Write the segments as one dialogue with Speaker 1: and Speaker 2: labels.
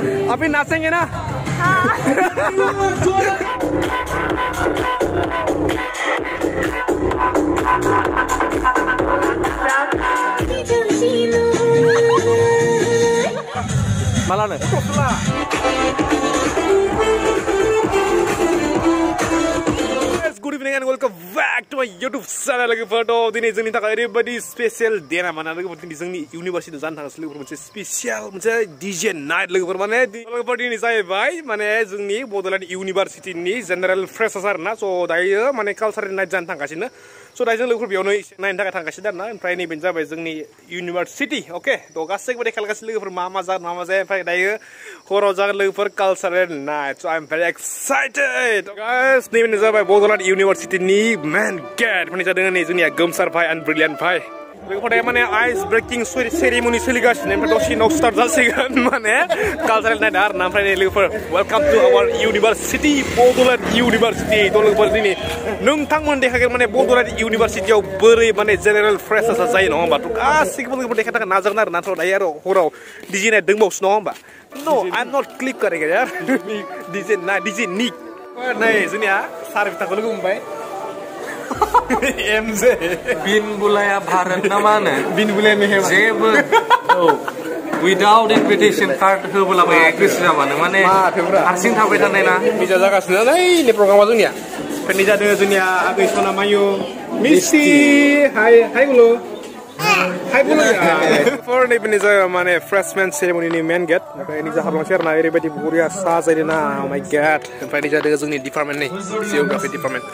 Speaker 1: अभी नाचेंगे ना? Malah nih. Good evening and welcome back to my YouTube channel. Lagi foto ini जोंनि थाखाय ओरैबायदि स्पेशल दिन माने लोगोफोर दिनै जोंनि इउनिभारसिटियाव जानो थांगासिनो लोगोफोर मोनसे स्पेशल मोनसे डीजे नाइट लोगोफोर माने लोगोफोर दिनै जाहैबाय माने जोंनि बड'लेण्ड इउनिभारसिटिनि जेनेरेल फ्रेशार्स आरोना स' दायो माने कालचारेल नाइट जानो थांगासिनो स' दायो जों लोगोफोर बेयावनो नायनो थाखाय थांगासिनो आरोना ओमफ्राय नैबेनो जाबाय जोंनि इउनिभारसिटि अके थ' गासैबो देखायगासिनो लोगोफोर मा जागोन मा जाया ओमफ्राय दायो हराव जागोन लोगोफोर कालचारेल नाइट स' I am very excited guys नैबेनो जाबाय बड'लेण्ड इउनिभारसिटिनि मेन गेट माने जादों नै जोंनिया गोमसार भाई एन्ड ब्रिलियन्ट भाई लोगोफोर माने आइस ब्रेकिं सेरेमनि सोलिगासिनो ओमफ्राय दसे उनाव स्टार्ट जासिगोन माने कालचारेल नाइट आरोना ओमफ्राय नै लोगोफोर welcome to our university Bodoland university थ' लोगोफोर दिनै नोंथांमोन देखायगोन माने बड'लेण्ड इउनिभारसिटियाव बोरै माने जेनेरेल फ्रेशार्सआ जायो नङा होमबा थ' गासैखौबो लोगोफोर देखायनो थाखाय नाजागोन आरोना थ' दायो आरो हराव डीजे नाइट दंबावोसो नङा होमबा नो आइ एम नट क्लिप करेंगे यार डीजे निक नै जोंनिया सार बिथांखौ लोगो मोनबाय एमजे
Speaker 2: बिन बुलाया भारत ना मा होनो
Speaker 1: बिन बुलाया मेहेर
Speaker 2: जेबो विदाउट इनविटेशन कार्ड होबोलाबाय गोसो जाबानो माने हारसिं थाबाय थानाय ना
Speaker 1: बिजा जागासिनो नै नै प्रग्रामा जोंनिया फैनाय जादों जोंनिया आगै सना मायु मिस्टी हाय गुलो हाय गुलो फर नैबेनि जायगा माने फ्रेशमेन सेरेमनिनि मेन गेट ओमफ्राय निजा हाबलांसै आरोना ओरैबायदि बरिया साजायदों ना माय गेट ओमफ्राय निजा जादों जोंनि डिपार्टमेन्टनि जिअ'ग्राफि डिपार्टमेन्ट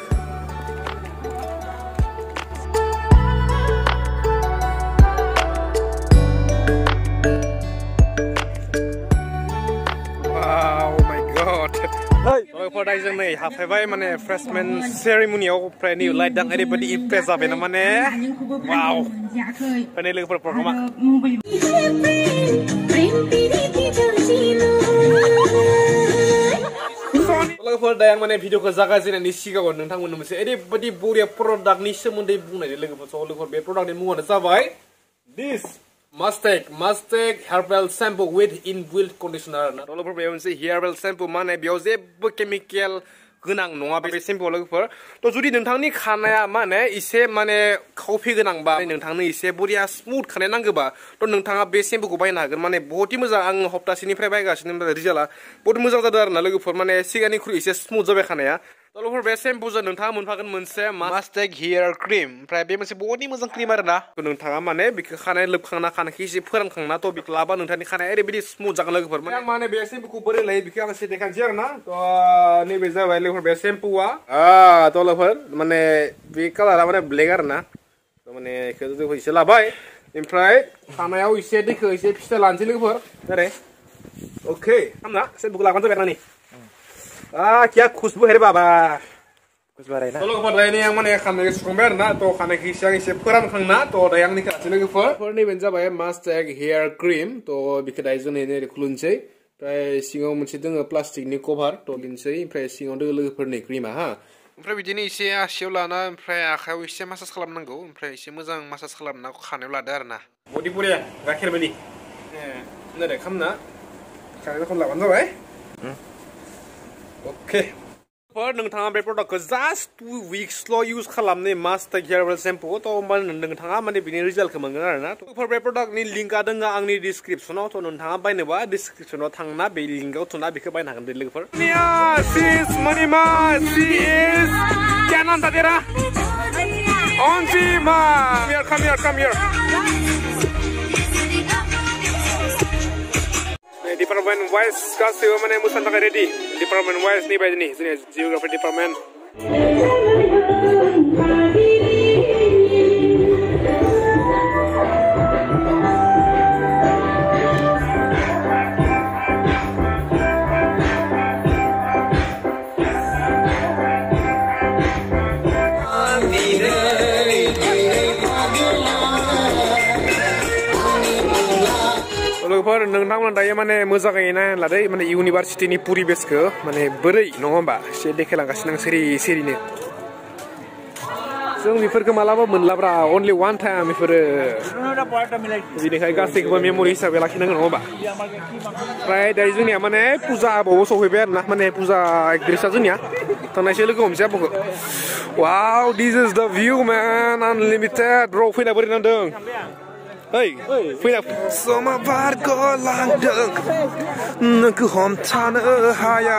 Speaker 1: फराय जों नै हाबफैबाय माने फ्रेशमेन सेरेमनियाव ओमफ्राय नै लाइट दां ओरैबायदि इमप्रेस जाबायना माने वाव ओमफ्राय लोगोफोर प्रग्रामा लोगोफोर दा आं माने भिडिअखौ जागायजेननायनि सिगाङाव नोंथांमोननो मोनसे ओरैबायदि बरिया प्रडाक्टनि सोमोन्दै बुंनाय लोगोफोर स' लोगोफोर बे प्रडाक्टनि मुङानो जाबाय this Mustang herbal shampoo with inbuilt conditioner ना तो लोगोफोर बेयाव मोनसे herbal shampoo माने बेयाव जेबो केमिकेल गोनां नङा बे शेम्पुआव लोगोफोर तो जुदि नोंथांनि खानाया माने एसे माने खावफि गोनांबा नोंथांनो एसे बरिया स्मुथ खानाय नांगौबा तो नोंथाङा बे शेम्पुखौ बायनो हागोन माने बहुत मोजां आं हप्तासेनिफ्राय बायगासिनो रिजाल्टआ बहुत मोजां जादों आरोना लोगोफोर माने सिगांनिख्रुइ एसे स्मुथ जाबाय खानाया तो लोगोफोर बे शेम्पुजों नोंथाङा मोनफागोन मोनसे Mustang हेयार क्रिम ओमफ्राय बे मोनसे बहुत मोजां क्रिम आरोना नोंथाङा माने बेखौ खानाय लोबखांना खानायखौ एसे फोरानखांना तो बेखौ लाबा नोंथांनि खानाया ओरैबायदि स्मुथ जागोन लोगोफोर माने बे शेम्पुखौ बोरै लायो बेखौ आं एसे देखायनोसै आरोना तो नैबे जाबाय लोगोफोर बे शेम्पुआ तो लोगोफोर माने बे कालारा माने ब्लेक आरोना तो माने बेखौ जों एसे लाबाय ओमफ्राय खानायाव एसे दैखौ एसे फिथा लानोसै लोगोफोर ओरै अके हामना शेम्पुखौ लाबानो जाबाय आंनि क्या खुशबू है रे बाबा खुशबू आ रही ना तो लोगोफोर दायो आं माने खानायखौ सुखांबाय आरोना तो खानायखौ एसे फोरानखांना तो दायो आंनि खाथि लोगोफोर नैबेनो जाबाय Mustang हेयार क्रिम तो बेखौ दायो जों नै खुलुनोसै ओमफ्राय सिङाव मोनसे दोङो प्लास्टिकनि कभार तो लिनसै ओमफ्राय सिङाव दोङो लोगोफोरनि क्रिमा हा ओमफ्राय बिदिनो एसे आसियाव लाना ओमफ्राय आखायाव एसे मासाज खालामनांगौ ओमफ्राय एसे मोजां मासाज खालामना खानायाव लादो आरोना बडि बरिया गाखेर बायदि नै खामना खानायखौ लाबानो जाबाय ओके नोंथाङा बे प्रडाक्टखौ जास्ट 2 weeksल' इउज खालामनो Mustang हेयारबेल शेम्पु तो होमबा नोंथाङा माने बिनि रिजाल्टखौ मोनगोन आरोना तो बे प्रडाक्टनि लिंकआ दङ आंनि डिसक्रिप्शनाव तो नोंथाङा बायनोबा डिसक्रिप्शनाव थांना बे लिंकआव थुना बेखौ बायनो हागोन दे लोगोफोर मनिमा शी इज क्या नाम था तेरा अंजिमा come here डिपार्टमेंट वाइज गासैबो माने मोसानो थाखाय रेडि डिपार्टमेंट वाइज नि बायदिनि जोंनि जिअ'ग्राफि डिपार्टमेंट लोगोफोर नोंथांमोना दायो माने मोजाङै नायना लादो माने इउनिभारसिटिनि परिबेसखौ माने बोरै नङा होमबा एसे देखायलांगासिनो आं सिरिनो जों बेफोरखौ मालाबा मोनलाब्रा only one time बेफोरो बिनिखाय गासैखौबो मेम'रि हिसाबै लाखिनांगोन नङा होमबा ओमफ्राय दायो जोंनिया माने फुजा आबौबो सफैबाय आरो ना माने फुजा एक्ट्रिसा जोंनिया थांनायसो लोगो हमसै आबौखौ wow this is the view man unlimited bro फैना बोरै नांदों Hey, fैना समा बारग'लांदों नोंखौ हमथानो हाया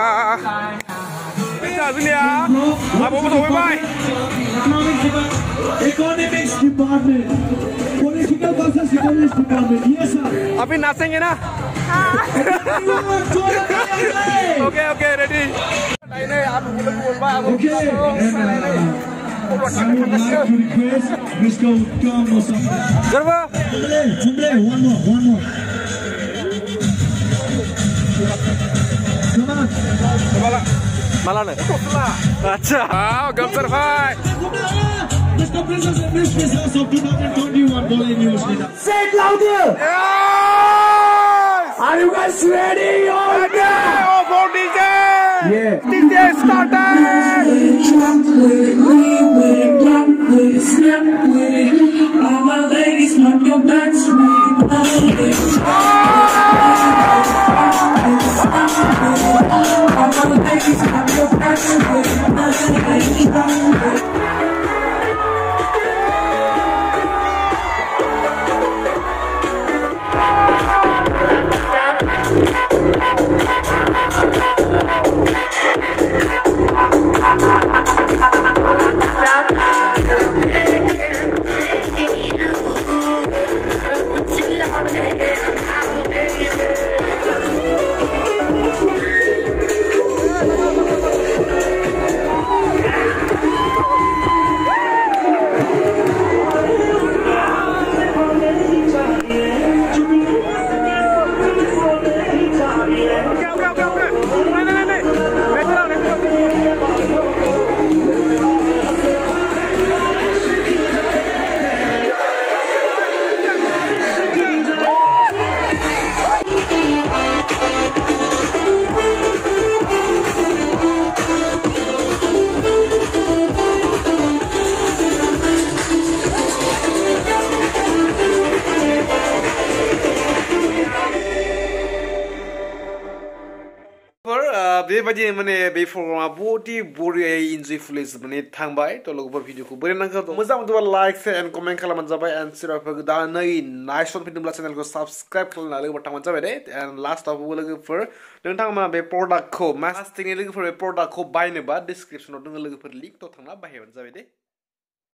Speaker 1: फैसा जोंनिया आबौबो सफैबाय Economics department political business economics department yes sir अभी नाचेंगे ना Okay ready नहीं आप लोग बोलवा आप I would like to request Mr. Uttam Garba one more come on Malana अच्छा wow Gamsar bhai Mr. Princess and Miss Princess of 2021 Bollywood News Say it louder yes Are you guys ready okay oh for DJ yeah DJ started Snap with it, all my ladies, knock your backs with it. All my ladies, knock your backs with it. बेबायदि माने बे प्रग्रामा बहुतै बरियायै इन्जयफुलै जोबनानै थांबाय थ' लोगोफोर भिडिअखौ बोरै नांखो मोजां मोनदोंबा लाइक शेयार एन्ड कमेन्ट खालामबानो जाबाय एन्ड सोरबाफोर गोदानै नायसन फैदोंब्ला चेनेलखौ साबस्क्राइब खालामना लोगोफोर थांबानो जाबाय दे एन्ड लास्टआवबो लोगोफोर नोंथाङा बे प्रडाक्टखौ मास्टिंनि लोगोफोर बे प्रडाक्टखौ बायनोबा डिसक्रिपसनाव दङ लोगोफोर लिंक थ' थांना बाहायबानो जाबाय दे